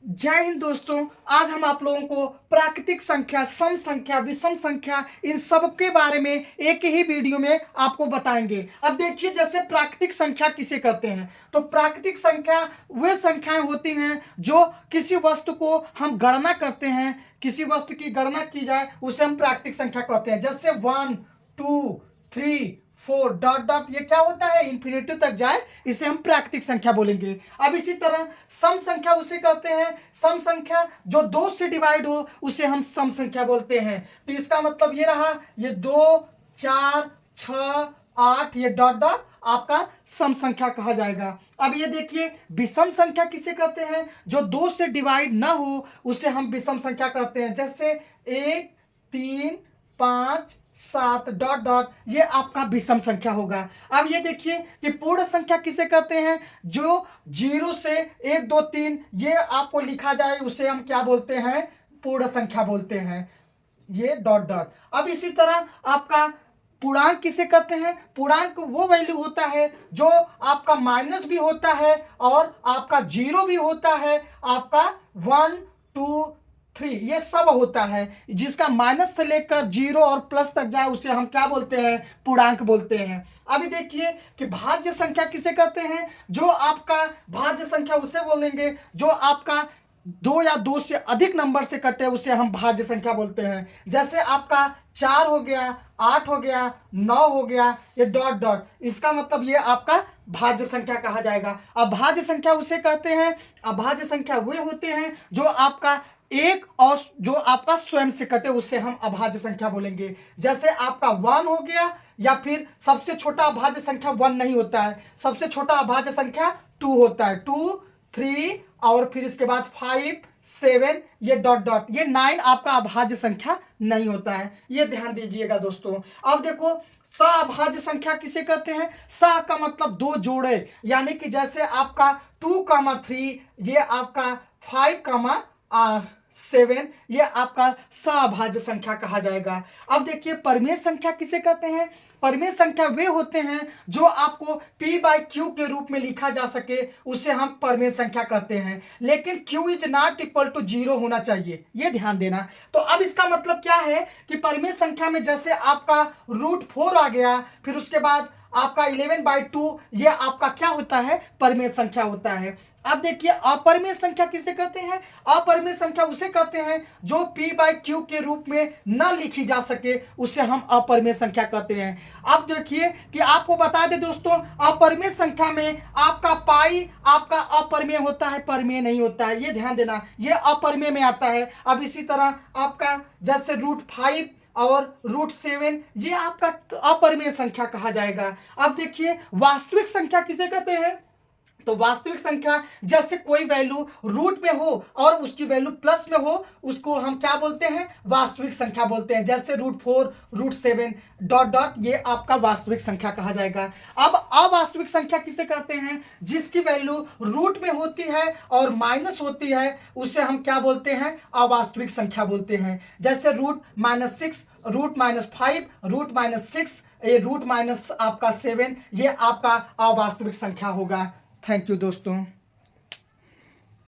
जय हिंद दोस्तों। आज हम आप लोगों को प्राकृतिक संख्या, सम संख्या, विषम संख्या, इन सब के बारे में एक ही वीडियो में आपको बताएंगे। अब देखिए, जैसे प्राकृतिक संख्या किसे कहते हैं, तो प्राकृतिक संख्या वे संख्याएं होती हैं जो किसी वस्तु को हम गणना करते हैं, किसी वस्तु की गणना की जाए उसे हम प्राकृतिक संख्या कहते हैं। जैसे 1 2 3 4 डॉट डॉट, ये क्या होता है, इंफिनिटी तक जाए, इसे हम प्राकृतिक संख्या बोलेंगे। अब इसी तरह सम संख्या उसे कहते हैं, सम संख्या जो 2 से डिवाइड हो उसे हम सम संख्या बोलते हैं। तो इसका मतलब ये रहा, ये 2 4 6 8, ये डॉट डॉट आपका सम संख्या कहा जाएगा। अब ये देखिए, विषम संख्या किसे कहते हैं, जो 2 से डिवाइड ना हो उसे हम विषम संख्या कहते हैं। जैसे 1 3 5 7 डॉट डॉट, ये आपका विषम संख्या होगा। अब ये देखिए कि पूर्ण संख्या किसे कहते हैं, जो 0 से 1 2 3 ये आपको लिखा जाए उसे हम क्या बोलते हैं, पूर्ण संख्या बोलते हैं, ये डॉट डॉट। अब इसी तरह आपका पूर्णांक किसे कहते हैं, पूर्णांक वो वैल्यू होता है जो आपका माइनस भी होता है और आपका 0 भी होता है, आपका 1 2 3 ये सब होता है। जिसका माइनस से लेकर 0 और प्लस तक जाए उसे हम क्या बोलते हैं, पूर्णांक बोलते हैं। अभी देखिए कि भाज्य संख्या किसे कहते हैं, जो आपका भाज्य संख्या उसे बोलेंगे जो आपका 2 या 2 से अधिक नंबर से कटे उसे हम भाज्य संख्या बोलते हैं। जैसे आपका 4 हो गया, 8 हो गया, 9 हो गया, ये डॉट डॉट, इसका मतलब ये आपका भाज्य संख्या कहा जाएगा। अभाज्य संख्या उसे कहते हैं, अभाज्य संख्या वे होते हैं जो आपका एक और जो आपका स्वयं से कटे उसे हम अभाज्य संख्या बोलेंगे। जैसे आपका 1 हो गया, या फिर सबसे छोटा अभाज्य संख्या 1 नहीं होता है, सबसे छोटा अभाज्य संख्या 2 होता है, 2 3 और फिर इसके बाद 5 7, ये डॉट डॉट, ये 9 आपका अभाज्य संख्या नहीं होता है, ये ध्यान दीजिएगा दोस्तों। अब देखो, सअभाज्य संख्या किसे कहते हैं, स का मतलब 2 जोड़े, यानी कि जैसे आपका 2 3 ये आपका 5 7, ये आपका सअभाज्य संख्या कहा जाएगा। अब देखिए, परिमेय संख्या किसे कहते हैं, परिमेय संख्या वे होते हैं जो आपको p/q के रूप में लिखा जा सके उसे हम परिमेय संख्या कहते हैं, लेकिन q is not equal to 0 होना चाहिए, ये ध्यान देना। तो अब इसका मतलब क्या है कि परिमेय संख्या में जैसे आपका √4 आ गया, फिर उसके बाद आपका 11/2, ये आपका क्या होता है, परिमेय संख्या होता है। अब देखिए, अपरिमेय संख्या किसे कहते हैं, अपरिमेय संख्या उसे कहते हैं जो p/q के रूप में न लिखी जा सके उसे हम अपरिमेय संख्या कहते हैं। अब देखिए कि आपको बता दें दोस्तों, अपरिमेय संख्या में आपका पाई आपका अपरिमेय होता है, परिमेय नहीं होता है, ये ध्यान देना, ये अपरिमेय में आता है। अब इसी तरह आपका जैसे √5 और √7, ये आपका अपरिमेय संख्या कहा जाएगा। अब देखिए, वास्तविक संख्या किसे कहते हैं, तो वास्तविक संख्या जैसे कोई वैल्यू रूट में हो और उसकी वैल्यू प्लस में हो उसको हम क्या बोलते हैं, वास्तविक संख्या बोलते हैं। जैसे √4 √7 डॉट डॉट, ये आपका वास्तविक संख्या कहा जाएगा। अब अवास्तविक संख्या किसे कहते हैं, जिसकी वैल्यू रूट में होती है और माइनस होती है उसे हम क्या बोलते हैं, अवास्तविक संख्या बोलते हैं। जैसे √-6 √-5 √-6, ये √- आपका 7, ये आपका अवास्तविक संख्या होगा। थैंक यू दोस्तों।